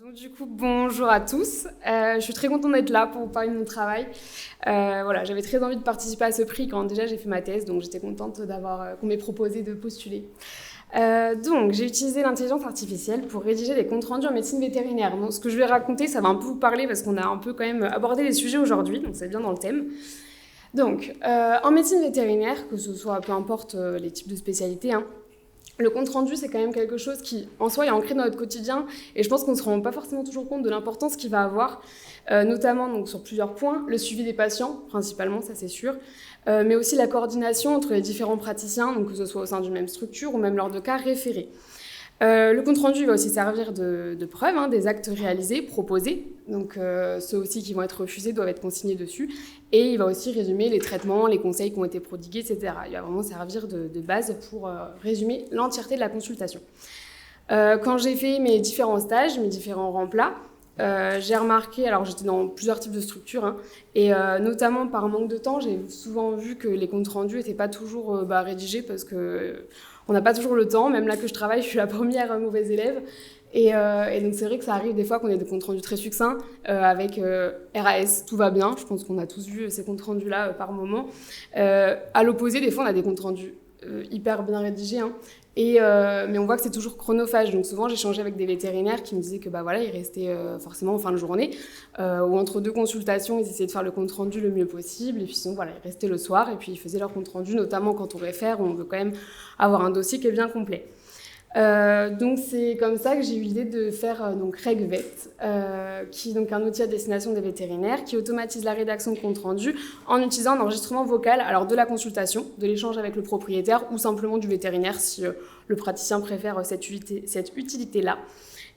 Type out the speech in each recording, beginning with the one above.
Donc du coup, bonjour à tous. Je suis très contente d'être là pour vous parler de mon travail. Voilà, j'avais très envie de participer à ce prix quand déjà j'ai fait ma thèse, donc j'étais contente qu'on m'ait proposé de postuler. Donc, j'ai utilisé l'intelligence artificielle pour rédiger des comptes rendus en médecine vétérinaire. Donc, ce que je vais raconter, ça va un peu vous parler parce qu'on a un peu quand même abordé les sujets aujourd'hui, donc c'est bien dans le thème. Donc, en médecine vétérinaire, que ce soit peu importe les types de spécialités, le compte-rendu, c'est quand même quelque chose qui, en soi, est ancré dans notre quotidien et je pense qu'on ne se rend pas forcément toujours compte de l'importance qu'il va avoir, notamment donc, sur plusieurs points. Le suivi des patients, principalement, ça c'est sûr, mais aussi la coordination entre les différents praticiens, donc que ce soit au sein d'une même structure ou même lors de cas référés. Le compte-rendu va aussi servir de preuve des actes réalisés, proposés. Donc ceux aussi qui vont être refusés doivent être consignés dessus. Et il va aussi résumer les traitements, les conseils qui ont été prodigués, etc. Il va vraiment servir de base pour résumer l'entièreté de la consultation. Quand j'ai fait mes différents stages, mes différents remplats, j'ai remarqué, alors j'étais dans plusieurs types de structures, et notamment par manque de temps, j'ai souvent vu que les comptes rendus n'étaient pas toujours rédigés parce que on n'a pas toujours le temps. Même là que je travaille, je suis la première mauvaise élève. Et donc c'est vrai que ça arrive des fois qu'on ait des comptes rendus très succincts avec RAS, tout va bien. Je pense qu'on a tous vu ces comptes rendus-là par moment. À l'opposé, des fois on a des comptes rendus hyper bien rédigés, mais on voit que c'est toujours chronophage. Donc souvent, j'ai échangé avec des vétérinaires qui me disaient que ils restaient forcément en fin de journée ou entre deux consultations, ils essayaient de faire le compte rendu le mieux possible. Et puis sinon, ils restaient le soir et puis ils faisaient leur compte rendu, notamment quand on réfère, où on veut quand même avoir un dossier qui est bien complet. Donc c'est comme ça que j'ai eu l'idée de faire RegVet, qui est donc un outil à destination des vétérinaires qui automatise la rédaction de compte rendu en utilisant un enregistrement vocal, alors de la consultation, de l'échange avec le propriétaire ou simplement du vétérinaire si le praticien préfère cette utilité-là.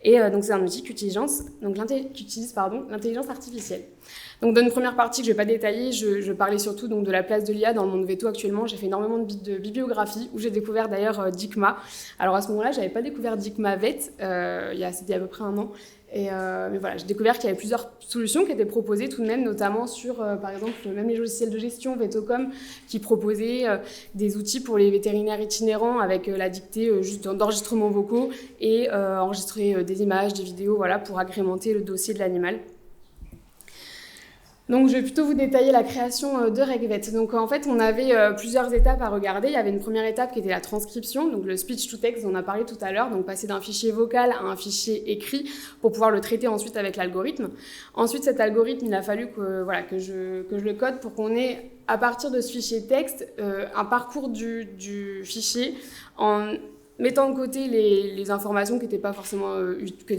Et donc c'est un outil qui utilise l'intelligence artificielle. Donc dans une première partie que je ne vais pas détailler, je parlais surtout donc, de la place de l'IA dans le monde veto actuellement. J'ai fait énormément de bibliographie où j'ai découvert d'ailleurs DICMA. Alors à ce moment-là, je n'avais pas découvert DICMA VET, c'était à peu près un an. Mais voilà, j'ai découvert qu'il y avait plusieurs solutions qui étaient proposées tout de même, notamment sur, par exemple, même les logiciels de gestion, Vetocom, qui proposaient des outils pour les vétérinaires itinérants avec la dictée juste d'enregistrements vocaux et enregistrer des images, des vidéos, voilà, pour agrémenter le dossier de l'animal. Donc, je vais plutôt vous détailler la création de RegVet. Donc, en fait, on avait plusieurs étapes à regarder. Il y avait une première étape qui était la transcription, donc le speech to text dont on a parlé tout à l'heure, donc passer d'un fichier vocal à un fichier écrit pour pouvoir le traiter ensuite avec l'algorithme. Ensuite, cet algorithme, il a fallu que je le code pour qu'on ait, à partir de ce fichier texte, un parcours du fichier en mettant de côté les informations qui n'étaient pas forcément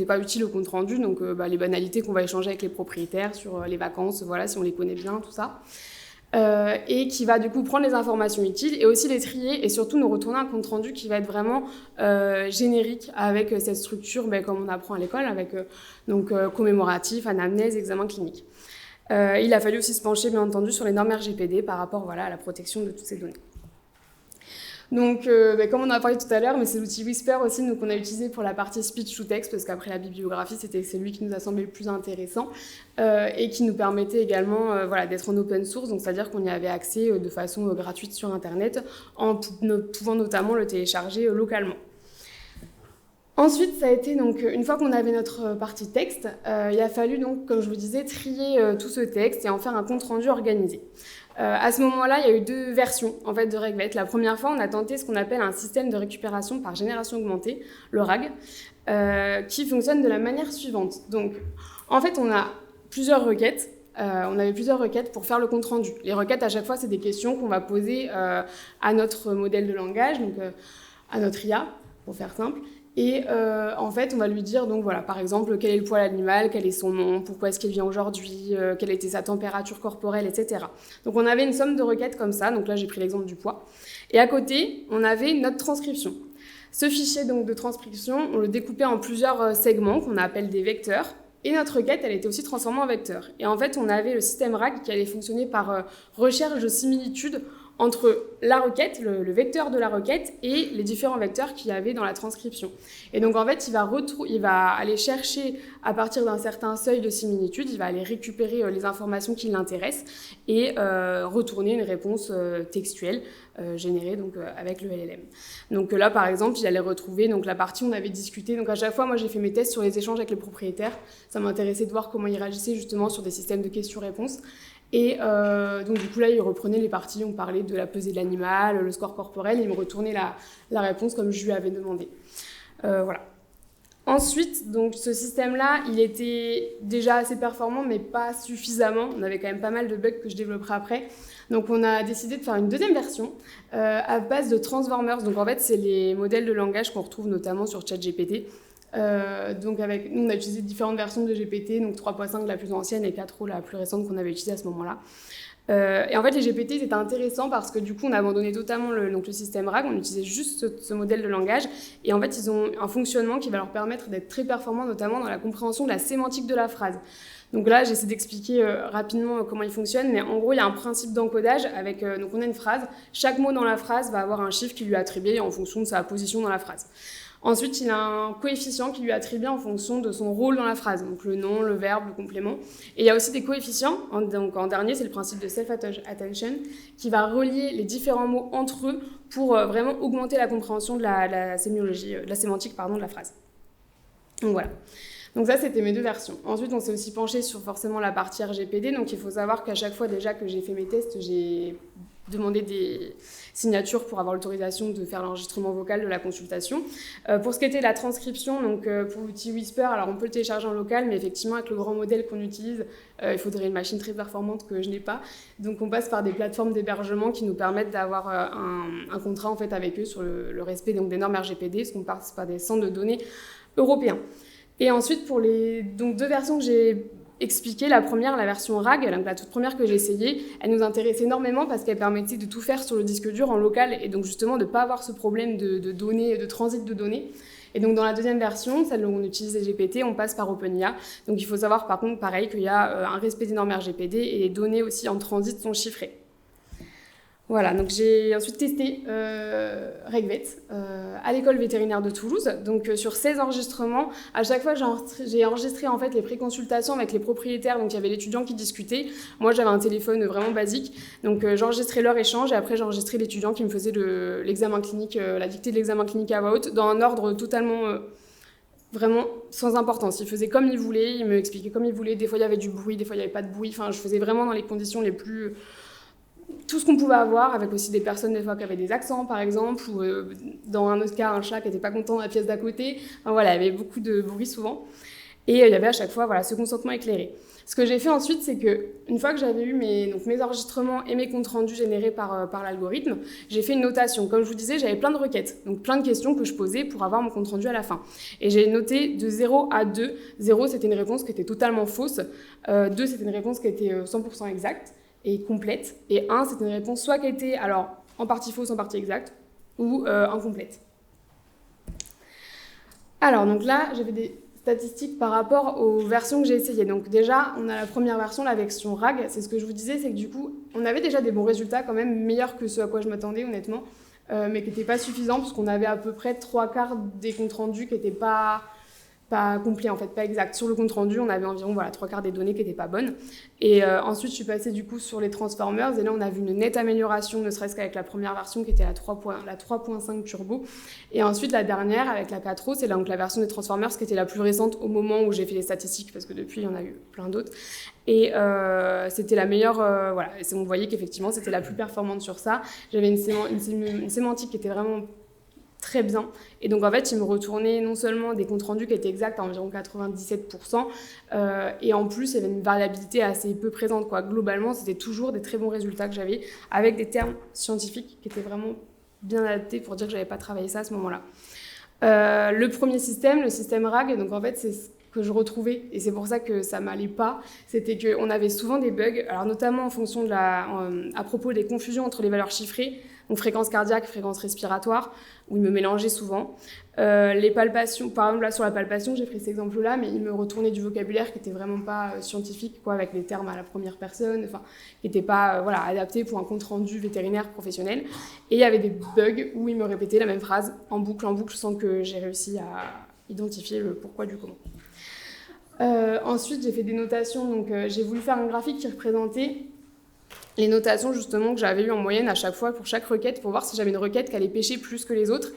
pas utiles au compte rendu, donc les banalités qu'on va échanger avec les propriétaires sur les vacances, voilà, si on les connaît bien, tout ça, et qui va du coup prendre les informations utiles et aussi les trier et surtout nous retourner un compte rendu qui va être vraiment générique avec cette structure comme on apprend à l'école, avec commémoratif, anamnèse, examen clinique. Il a fallu aussi se pencher bien entendu sur les normes RGPD par rapport à la protection de toutes ces données. Donc, comme on en a parlé tout à l'heure, mais c'est l'outil Whisper aussi qu'on a utilisé pour la partie speech to text, parce qu'après la bibliographie, c'était celui qui nous a semblé le plus intéressant et qui nous permettait également d'être en open source, donc c'est-à-dire qu'on y avait accès de façon gratuite sur Internet, en pouvant notamment le télécharger localement. Ensuite, ça a été donc une fois qu'on avait notre partie texte, il a fallu donc, comme je vous disais, trier tout ce texte et en faire un compte rendu organisé. À ce moment-là, il y a eu deux versions en fait de RegVet. La première fois, on a tenté ce qu'on appelle un système de récupération par génération augmentée, le RAG, qui fonctionne de la manière suivante. Donc, en fait, on a plusieurs requêtes. On avait plusieurs requêtes pour faire le compte rendu. Les requêtes, à chaque fois, c'est des questions qu'on va poser à notre modèle de langage, donc à notre IA, pour faire simple. Et en fait, on va lui dire, donc voilà, par exemple, quel est le poids de l'animal, quel est son nom, pourquoi est-ce qu'il vient aujourd'hui, quelle était sa température corporelle, etc. Donc on avait une somme de requêtes comme ça, donc là j'ai pris l'exemple du poids. Et à côté, on avait notre transcription. Ce fichier donc, de transcription, on le découpait en plusieurs segments qu'on appelle des vecteurs. Et notre requête, elle était aussi transformée en vecteur. Et en fait, on avait le système RAG qui allait fonctionner par recherche de similitudes entre la requête, le vecteur de la requête, et les différents vecteurs qu'il y avait dans la transcription. Et donc, en fait, il va aller chercher, à partir d'un certain seuil de similitude, il va aller récupérer les informations qui l'intéressent et retourner une réponse textuelle générée donc, avec le LLM. Donc là, par exemple, il allait retrouver donc, la partie où on avait discuté. Donc à chaque fois, moi, j'ai fait mes tests sur les échanges avec les propriétaires. Ça m'intéressait de voir comment ils réagissaient justement sur des systèmes de questions-réponses. Et donc du coup, là, il reprenait les parties où on parlait de la pesée de l'animal, le score corporel, et il me retournait la réponse comme je lui avais demandé. Voilà. Ensuite, donc, ce système-là, il était déjà assez performant, mais pas suffisamment. On avait quand même pas mal de bugs que je développerai après. Donc, on a décidé de faire une deuxième version à base de transformers. Donc, en fait, c'est les modèles de langage qu'on retrouve notamment sur ChatGPT. Donc, nous, on a utilisé différentes versions de GPT, donc 3.5 la plus ancienne et 4.0 la plus récente qu'on avait utilisée à ce moment-là. Et en fait, les GPT, c'était intéressant parce que du coup, on a abandonné totalement le système RAG, on utilisait juste ce modèle de langage. Et en fait, ils ont un fonctionnement qui va leur permettre d'être très performants, notamment dans la compréhension de la sémantique de la phrase. Donc là, j'essaie d'expliquer rapidement comment il fonctionne, mais en gros, il y a un principe d'encodage avec, donc on a une phrase, chaque mot dans la phrase va avoir un chiffre qui lui est attribué en fonction de sa position dans la phrase. Ensuite, il a un coefficient qui lui est attribué en fonction de son rôle dans la phrase, donc le nom, le verbe, le complément. Et il y a aussi des coefficients, donc en dernier, c'est le principe de self-attention, qui va relier les différents mots entre eux pour vraiment augmenter la compréhension de la sémiologie, de la sémantique de la phrase. Donc voilà. Donc ça, c'était mes deux versions. Ensuite, on s'est aussi penché sur forcément la partie RGPD. Donc il faut savoir qu'à chaque fois déjà que j'ai fait mes tests, j'ai demandé des signatures pour avoir l'autorisation de faire l'enregistrement vocal de la consultation. Pour ce qui était la transcription, donc pour l'outil Whisper, alors on peut le télécharger en local, mais effectivement avec le grand modèle qu'on utilise, il faudrait une machine très performante que je n'ai pas. Donc on passe par des plateformes d'hébergement qui nous permettent d'avoir un contrat en fait avec eux sur le respect donc, des normes RGPD, parce qu'on passe par des centres de données européens. Et ensuite, pour les deux versions que j'ai expliquées, la première, la version RAG, donc la toute première que j'ai essayée, elle nous intéressait énormément parce qu'elle permettait de tout faire sur le disque dur en local et donc justement de ne pas avoir ce problème de données, de transit de données. Et donc dans la deuxième version, celle où on utilise les GPT, on passe par OpenIA. Donc il faut savoir par contre, pareil, qu'il y a un respect des normes RGPD et les données aussi en transit sont chiffrées. Voilà, donc j'ai ensuite testé RegVet à l'école vétérinaire de Toulouse. Donc sur 16 enregistrements, à chaque fois j'ai enregistré en fait les préconsultations avec les propriétaires. Donc il y avait l'étudiant qui discutait. Moi j'avais un téléphone vraiment basique. Donc j'enregistrais leur échange et après j'enregistrais l'étudiant qui me faisait l'examen clinique, la dictée de l'examen clinique à voix haute dans un ordre totalement vraiment sans importance. Il faisait comme il voulait, il me expliquait comme il voulait. Des fois il y avait du bruit, des fois il n'y avait pas de bruit. Enfin je faisais vraiment dans les conditions les plus... tout ce qu'on pouvait avoir, avec aussi des personnes des fois qui avaient des accents par exemple, ou dans un autre cas un chat qui n'était pas content dans la pièce d'à côté. Enfin, voilà, il y avait beaucoup de bruit souvent. Et il y avait à chaque fois ce consentement éclairé. Ce que j'ai fait ensuite, c'est qu'une fois que j'avais eu mes enregistrements et mes comptes rendus générés par l'algorithme, j'ai fait une notation. Comme je vous disais, j'avais plein de requêtes, donc plein de questions que je posais pour avoir mon compte rendu à la fin. Et j'ai noté de 0 à 2. 0, c'était une réponse qui était totalement fausse. 2, c'était une réponse qui était 100% exacte et complète. Et 1, c'était une réponse soit qui était alors, en partie fausse, en partie exacte, ou incomplète. Alors, donc là, j'avais des statistiques par rapport aux versions que j'ai essayées. Donc déjà, on a la première version, la version RAG. C'est ce que je vous disais, c'est que du coup, on avait déjà des bons résultats quand même, meilleurs que ce à quoi je m'attendais honnêtement, mais qui n'étaient pas suffisants, parce qu'on avait à peu près 3/4 des comptes rendus qui n'étaient pas complet en fait, pas exact. Sur le compte rendu, on avait environ 3/4 des données qui n'étaient pas bonnes. Et ensuite, je suis passée du coup sur les transformers et là, on a vu une nette amélioration, ne serait-ce qu'avec la première version qui était la 3.5 turbo. Et ensuite, la dernière avec la 4.0, c'est donc la version des transformers qui était la plus récente au moment où j'ai fait les statistiques parce que depuis, il y en a eu plein d'autres. Et c'était la meilleure, voilà. Et on voyait qu'effectivement, c'était la plus performante sur ça. J'avais une sémantique qui était vraiment très bien. Et donc, en fait, il me retournait non seulement des comptes rendus qui étaient exacts à environ 97%, et en plus, il y avait une variabilité assez peu présente, quoi. Globalement, c'était toujours des très bons résultats que j'avais, avec des termes scientifiques qui étaient vraiment bien adaptés pour dire que je n'avais pas travaillé ça à ce moment-là. Le premier système, le système RAG, donc en fait, c'est ce que je retrouvais, et c'est pour ça que ça m'allait pas, c'était qu'on avait souvent des bugs, alors notamment en fonction à propos des confusions entre les valeurs chiffrées. donc fréquence cardiaque, fréquence respiratoire, où il me mélangeait souvent. Les palpations, par exemple là sur la palpation, j'ai pris cet exemple-là, mais il me retournait du vocabulaire qui n'était vraiment pas scientifique, quoi, avec les termes à la première personne, enfin, qui n'était pas adapté pour un compte-rendu vétérinaire professionnel. Et il y avait des bugs où il me répétait la même phrase en boucle, sans que j'ai réussi à identifier le pourquoi du comment. Ensuite, j'ai fait des notations, donc j'ai voulu faire un graphique qui représentait les notations justement que j'avais eues en moyenne à chaque fois pour chaque requête, pour voir si j'avais une requête qui allait pêcher plus que les autres.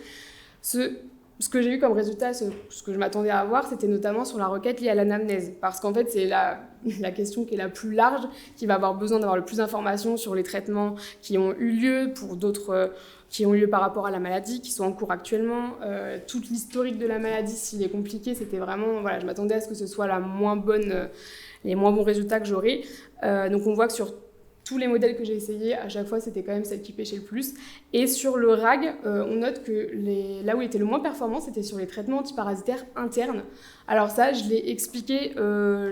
Ce que j'ai eu comme résultat, ce que je m'attendais à avoir, c'était notamment sur la requête liée à l'anamnèse, parce qu'en fait, c'est la question qui est la plus large, qui va avoir besoin d'avoir le plus d'informations sur les traitements qui ont eu lieu, pour d'autres qui ont eu lieu par rapport à la maladie, qui sont en cours actuellement. Toute l'historique de la maladie, s'il est compliqué, c'était vraiment... je m'attendais à ce que ce soit les moins bons résultats que j'aurais. Donc on voit que sur tous les modèles que j'ai essayés, à chaque fois, c'était quand même celle qui pêchait le plus. Et sur le RAG, on note que là où il était le moins performant, c'était sur les traitements antiparasitaires internes. Alors ça, je l'ai expliqué,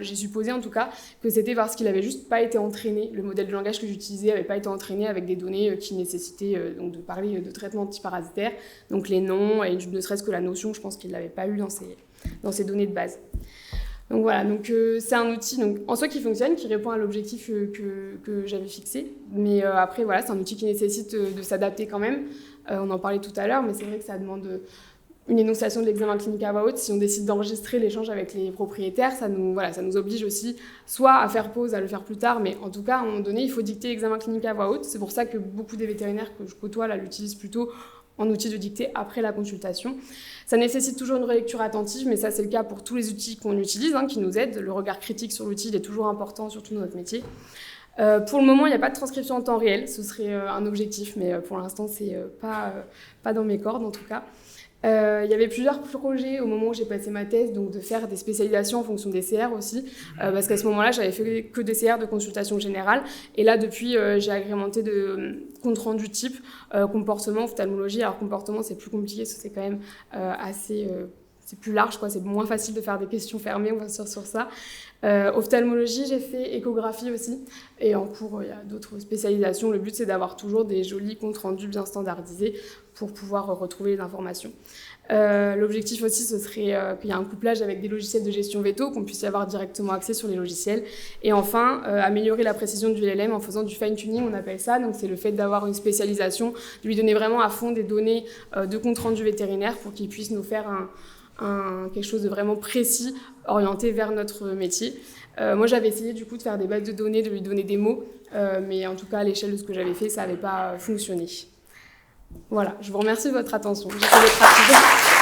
j'ai supposé en tout cas, que c'était parce qu'il n'avait juste pas été entraîné. Le modèle de langage que j'utilisais n'avait pas été entraîné avec des données qui nécessitaient donc de parler de traitements antiparasitaires. Donc les noms, et ne serait-ce que la notion, je pense qu'il ne l'avait pas eu dans ses données de base. Donc voilà, c'est un outil en soi qui fonctionne, qui répond à l'objectif que j'avais fixé. Mais après, voilà, c'est un outil qui nécessite de s'adapter quand même. On en parlait tout à l'heure, mais c'est vrai que ça demande une énonciation de l'examen clinique à voix haute. Si on décide d'enregistrer l'échange avec les propriétaires, ça nous oblige aussi soit à faire pause, à le faire plus tard, mais en tout cas, à un moment donné, il faut dicter l'examen clinique à voix haute. C'est pour ça que beaucoup des vétérinaires que je côtoie l'utilisent plutôt en outil de dictée après la consultation. Ça nécessite toujours une relecture attentive, mais ça c'est le cas pour tous les outils qu'on utilise, qui nous aident. Le regard critique sur l'outil est toujours important, surtout dans notre métier. Pour le moment, il n'y a pas de transcription en temps réel, ce serait un objectif, mais pour l'instant, c'est pas dans mes cordes en tout cas. Il y avait plusieurs projets au moment où j'ai passé ma thèse, donc de faire des spécialisations en fonction des CR aussi, parce qu'à ce moment-là, j'avais fait que des CR de consultation générale, et là, depuis, j'ai agrémenté de compte rendu type comportement, ophtalmologie. Alors, comportement, c'est plus compliqué, parce que c'est quand même c'est plus large, quoi. C'est moins facile de faire des questions fermées, on va sur ça. Ophtalmologie, j'ai fait échographie aussi, et en cours, il y a d'autres spécialisations. Le but, c'est d'avoir toujours des jolis comptes rendus bien standardisés pour pouvoir retrouver les informations. L'objectif aussi, ce serait qu'il y ait un couplage avec des logiciels de gestion veto, qu'on puisse y avoir directement accès sur les logiciels. Et enfin, améliorer la précision du LLM en faisant du fine-tuning, on appelle ça. Donc, c'est le fait d'avoir une spécialisation, de lui donner vraiment à fond des données de compte rendu vétérinaire pour qu'il puisse nous faire quelque chose de vraiment précis, orienté vers notre métier. Moi, j'avais essayé du coup de faire des bases de données, de lui donner des mots, mais en tout cas, à l'échelle de ce que j'avais fait, ça n'avait pas fonctionné. Voilà, je vous remercie de votre attention. J'essaie d'être rapide.